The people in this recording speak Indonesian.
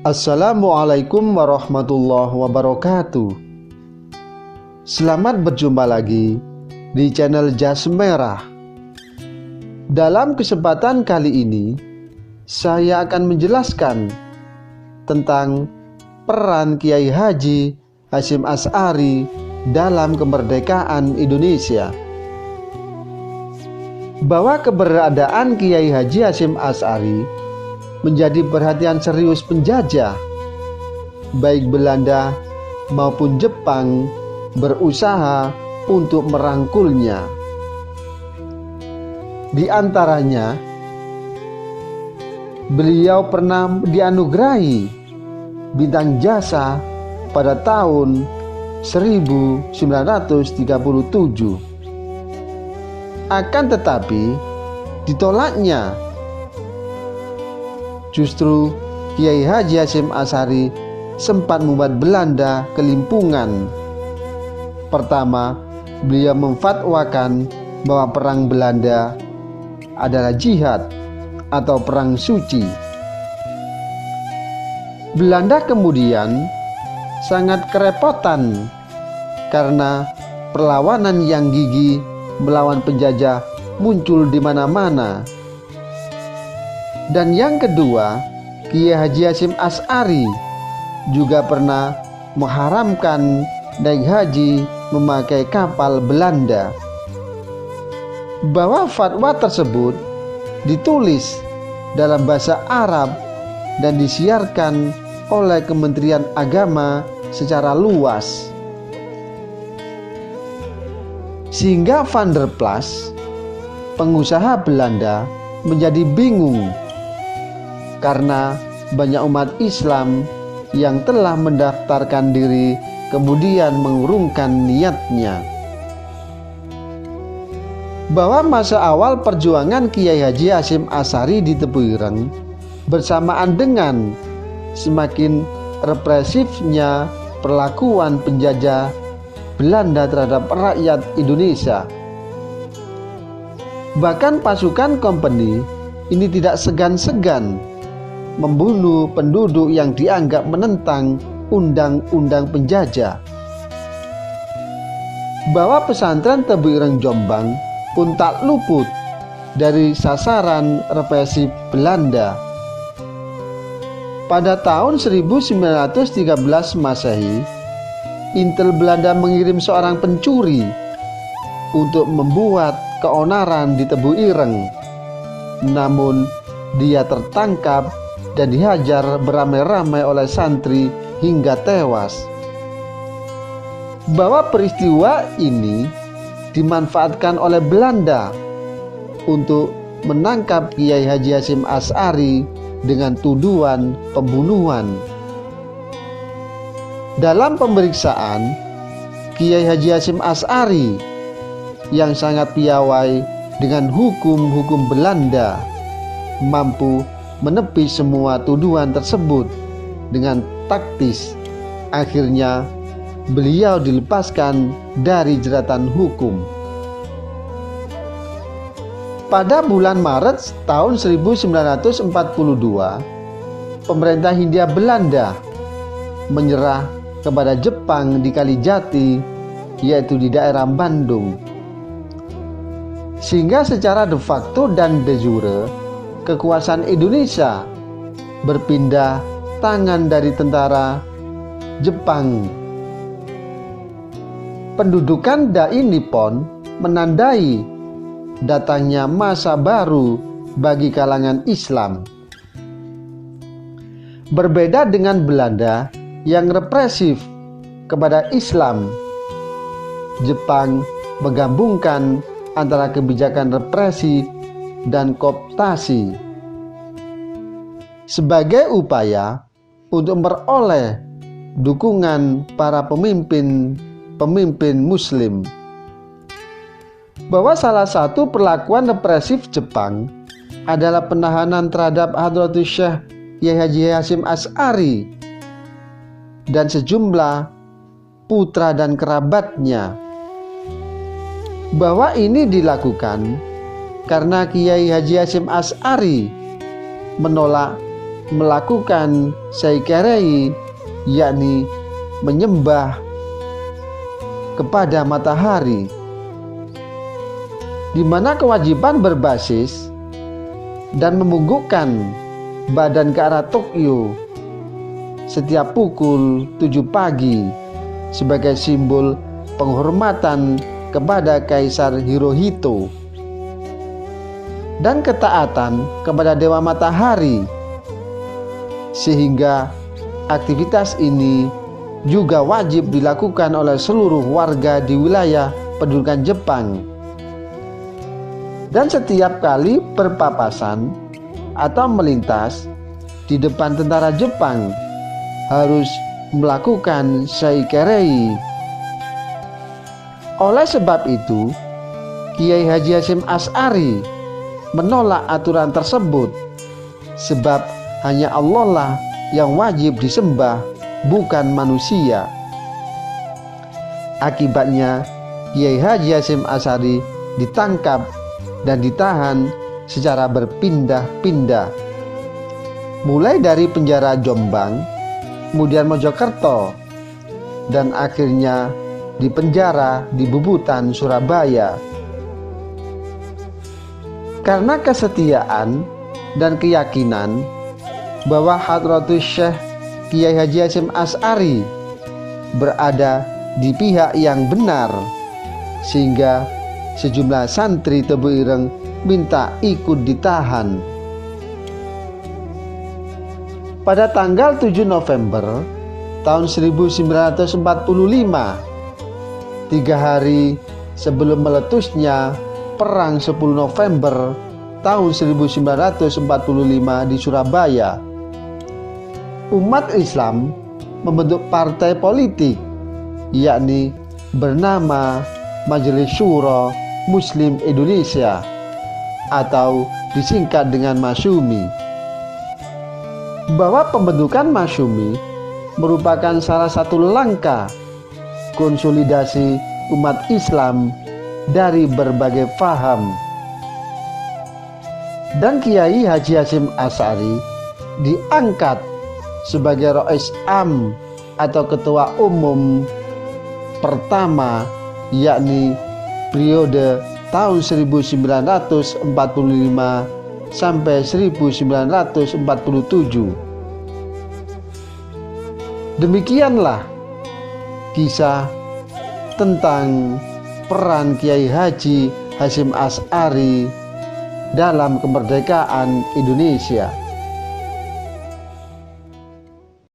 Assalamualaikum warahmatullahi wabarakatuh. Selamat berjumpa lagi di channel Jas Merah. Dalam kesempatan kali ini, saya akan menjelaskan tentang peran Kiai Haji Hasyim Asy'ari dalam kemerdekaan Indonesia. Bahwa keberadaan Kiai Haji Hasyim Asy'ari menjadi perhatian serius penjajah, baik Belanda maupun Jepang berusaha untuk merangkulnya. Di antaranya, beliau pernah dianugerahi bintang jasa pada tahun 1937. Akan tetapi ditolaknya. Justru Kiai Haji Hasyim Asy'ari sempat membuat Belanda kelimpungan. Pertama, beliau memfatwakan bahwa perang Belanda adalah jihad atau perang suci. Belanda kemudian sangat kerepotan karena perlawanan yang gigih melawan penjajah muncul di mana-mana. Dan yang kedua, Kiai Haji Hasyim Asy'ari juga pernah mengharamkan naik haji memakai kapal Belanda. Bahwa fatwa tersebut ditulis dalam bahasa Arab dan disiarkan oleh Kementerian Agama secara luas, sehingga Van der Plas, pengusaha Belanda, menjadi bingung karena banyak umat Islam yang telah mendaftarkan diri kemudian mengurungkan niatnya. Bahwa masa awal perjuangan Kiai Haji Hasyim Asy'ari di Tebu Ireng bersamaan dengan semakin represifnya perlakuan penjajah Belanda terhadap rakyat Indonesia. Bahkan pasukan kompeni ini tidak segan-segan membunuh penduduk yang dianggap menentang undang-undang penjajah. Bahwa pesantren Tebu Ireng Jombang pun tak luput dari sasaran represif Belanda. Pada tahun 1913 Masehi, Intel Belanda mengirim seorang pencuri untuk membuat keonaran di Tebu Ireng. Namun dia tertangkap dan dihajar beramai-ramai oleh santri hingga tewas. Bahwa peristiwa ini dimanfaatkan oleh Belanda untuk menangkap Kiai Haji Hasyim Asy'ari dengan tuduhan pembunuhan. Dalam pemeriksaan, Kiai Haji Hasyim Asy'ari yang sangat piawai dengan hukum-hukum Belanda mampu menepis semua tuduhan tersebut dengan taktis. Akhirnya beliau dilepaskan dari jeratan hukum. Pada bulan Maret tahun 1942, pemerintah Hindia Belanda menyerah kepada Jepang di Kalijati, yaitu di daerah Bandung. Sehingga secara de facto dan de jure kekuasaan Indonesia berpindah tangan dari tentara Jepang. Pendudukan Dai Nippon menandai datangnya masa baru bagi kalangan Islam. Berbeda dengan Belanda yang represif kepada Islam, Jepang menggabungkan antara kebijakan represi dan kooptasi sebagai upaya untuk memperoleh dukungan para pemimpin Muslim. Bahwa salah satu perlakuan represif Jepang adalah penahanan terhadap Hadratus Syekh Kiai Haji Hasyim Asy'ari dan sejumlah putra dan kerabatnya. Bahwa ini dilakukan karena Kiai Haji Hasyim Asy'ari menolak melakukan saikerei, yakni menyembah kepada matahari, di mana kewajiban berbasis dan membungkukkan badan ke arah Tokyo setiap pukul 7 pagi sebagai simbol penghormatan kepada Kaisar Hirohito dan ketaatan kepada Dewa Matahari, sehingga aktivitas ini juga wajib dilakukan oleh seluruh warga di wilayah pendudukan Jepang. Dan setiap kali berpapasan atau melintas di depan tentara Jepang harus melakukan saikerei. Oleh sebab itu, Kiai Haji Hasyim Asy'ari menolak aturan tersebut, sebab hanya Allah lah yang wajib disembah, bukan manusia. Akibatnya Kiai Haji Hasyim Asy'ari ditangkap dan ditahan secara berpindah-pindah, mulai dari penjara Jombang, kemudian Mojokerto, dan akhirnya di penjara di Bubutan, Surabaya. Karena kesetiaan dan keyakinan bahwa Hadratus Syekh Kiai Haji Hasyim Asy'ari berada di pihak yang benar, sehingga sejumlah santri Tebu Ireng minta ikut ditahan. Pada tanggal 7 November tahun 1945, 3 hari sebelum meletusnya Perang 10 November tahun 1945 di Surabaya, umat Islam membentuk partai politik, yakni bernama Majelis Syuro Muslim Indonesia atau disingkat dengan Masyumi. Bahwa pembentukan Masyumi merupakan salah satu langkah konsolidasi umat Islam dari berbagai faham. Dan Kiai Haji Hasyim Asy'ari diangkat sebagai Rais Am atau Ketua Umum pertama, yakni periode tahun 1945 sampai 1947. Demikianlah kisah tentang peran Kiai Haji Hasyim Asy'ari dalam kemerdekaan Indonesia.